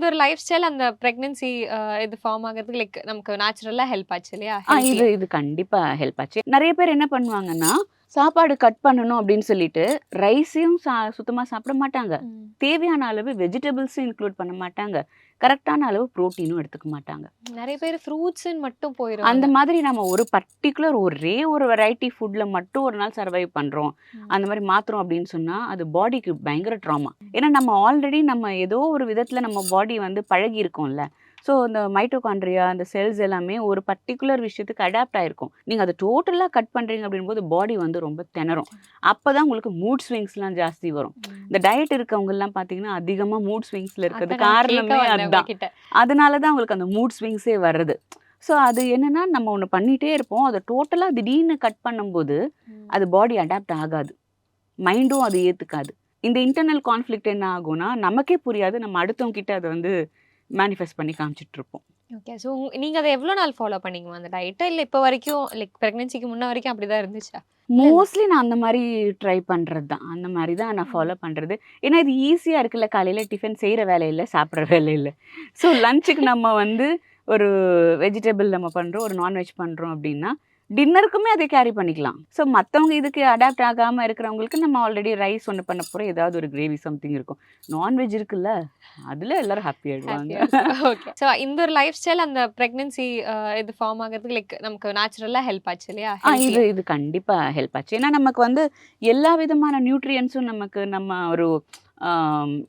ஒரு life style அந்த pregnancy இது ஃபார்ம் ஆகுறதுக்கு லைக் நமக்கு நேச்சுரலா ஹெல்ப் ஆச்சு இல்லையா? இது ஹெல்த்தியா. இது கண்டிப்பா ஹெல்ப் ஆச்சு. நெறைய பேர் என்ன பண்ணுவாங்கன்னா, சாப்பாடு கட் பண்ணணும் அப்படின்னு சொல்லிட்டு, ரைஸையும் சுத்தமா சாப்பிட மாட்டாங்க. ம். தேவையான அளவு வெஜிடபிள்ஸும் இன்க்ளூட் பண்ண மாட்டாங்க. கரெக்ட்டான அளவு புரோட்டீனும் எடுத்துக்க மாட்டாங்க. நெறைய பேர் ஃப்ரூட்ஸ்ன்னு மட்டும் அந்த போயிருவாங்க. மாதிரி நம்ம ஒரு பர்ட்டிகுலர் ஒரே ஒரு வெரைட்டி ஃபுட்ல மட்டும் ஒரு நாள் சர்வைவ் பண்றோம். ம். அந்த மாரி மாத்துறோம் அப்படின்னு சொன்னா, அது பாடிக்கு பயங்கர ட்ராமா. ஏன்னா நம்ம ஆல்ரெடி நம்ம ஏதோ ஒரு விதத்துல நம்ம பாடி வந்து பழகியிருக்கோம்ல. ஸோ இந்த மைட்டோகாண்ட்ரியா, அந்த செல்ஸ் எல்லாமே ஒரு பர்ட்டிகுலர் விஷயத்துக்கு அடாப்ட் ஆயிருக்கும். நீங்க அத டோட்டலா கட் பண்றீங்க அப்படிங்கும்போது பாடி வந்து ரொம்ப திணறும். அப்பதான் உங்களுக்கு மூட் ஸ்விங்ஸ்லாம் ஜாஸ்தி வரும். ம். இந்த டயட் இருக்கவங்கலாம் பார்த்தீங்கன்னா, அதிகமா மூட் ஸ்விங்ஸ்ல இருக்கிறது அதான் நான் கேட்க காரணமே வந்தேன் அதுதான். உங்ககிட்ட. அதனால தான் உங்களுக்கு அந்த மூட் ஸ்விங்ஸே வர்றது. ஸோ அது என்னன்னா, நம்ம ஒண்ணு பண்ணிட்டே இருப்போம். அத டோட்டலா திடீர்னு கட் பண்ணும்போது, ம். அது பாடி அடாப்ட் ஆகாது. மைண்டும் அத ஏத்துக்காது. இந்த இன்டர்னல் கான்ஃப்ளிக்ட் என்ன ஆகும்னா, நமக்கே புரியாது. நம்ம அடுத்தவங்க கிட்ட அத வந்து மேனிஃபெஸ்ட் பண்ணி காமிச்சுட்டு இருப்போம். ஓகே. ஸோ நீங்க அத எவ்வளோ நாள் ஃபாலோ பண்ணீங்கம்மா அந்த டயட்ட? இல்ல இப்ப வரைக்கும் லைக் பிரெக்னன்சிக்கு முன்ன வரைக்கும் அப்படிதான் இருந்துச்சா? இல்ல. மோஸ்ட்லி நான் அந்த மாரி ட்ரை பண்றது தான். அந்த மாரி தான் நான் ம். ஃபாலோ பண்றது. ஏன்னா இது ஈஸியா இருக்குல்ல. காலையில டிஃபன் செய்ற வேலை இல்ல, சாப்பிடுற வேலை இல்ல. ஸோ லஞ்சுக்கு நம்ம வந்து ஒரு வெஜிடபிள் நம்ம பண்றோம், ஒரு நான்வெஜ் பண்றோம் அப்டின்னா, டின்னருக்குமே அதே கேரி பண்ணிக்கலாம். ஸோ மத்தவங்க இதுக்கு அடாப்ட் ஆகாம இருக்கிறவங்களுக்கு நம்ம ஆல்ரெடி ரைஸ் ஒண்ணு பண்ண போறோம். ஏதாவது ஒரு கிரேவி சம்திங் இருக்கும். நான்வெஜ் இருக்குல்ல, அதுல எல்லாரும் ஹாப்பி ஆயிடுவாங்க. ஹேப்பியா இருக்கும். ஓகே. ஸோ இந்த ஒரு லைஃப் ஸ்டைல் அந்த பிரெக்னன்சி இது ஃபார்ம் ஆகுறதுக்கு லைக் நமக்கு நேச்சுரலா ஹெல்ப் ஆச்சு இல்லையா? இது ஹெல்த்தியா. இது கண்டிப்பா ஹெல்ப் ஆச்சு. ஏன்னா நமக்கு வந்து எல்லா விதமான நியூட்ரியன்ட்ஸும் நமக்கு நம்ம ஒரு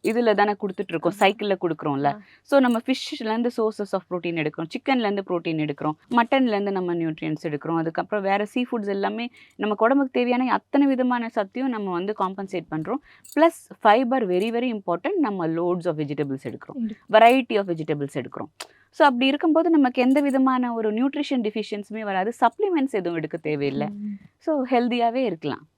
இதுல தானே குடுத்துட்டுருக்கோம். ஆமா. சைக்கிள்ல குடுக்குறோம்ல. ஆ. ஸோ நம்ம ஃபிஷ்லேருந்து சோர்சஸ் ஆஃப் புரோட்டீன் எடுக்கிறோம். சிக்கன்லேருந்து புரோட்டீன் எடுக்கிறோம். மட்டன்லேருந்து நம்ம நியூட்ரியன்ட்ஸ் எடுக்கிறோம். அதுக்கப்புறம் வேற சீ ஃபுட்ஸ் எல்லாமே நமக்கு உடம்புக்கு தேவையான அத்தனை விதமான சத்தையும் நம்ம வந்து காம்பன்சேட் பண்றோம். Plus fibre very very important. நம்ம லோட்ஸ் ஆஃப் வெஜிடபிள்ஸ் எடுக்கிறோம். வெரைட்டி ஆஃப் வெஜிடபிள்ஸ் எடுக்கிறோம். ஸோ அப்படி இருக்கும்போது நமக்கு எந்த விதமான ஒரு நியூட்ரிஷன் டெஃபிஷியன்ஸியுமே வராது. சப்ளிமெண்ட்ஸ் எதுவும் எடுக்க தேவையில்ல. ம். ஸோ ஹெல்தியாவே இருக்கலாம்.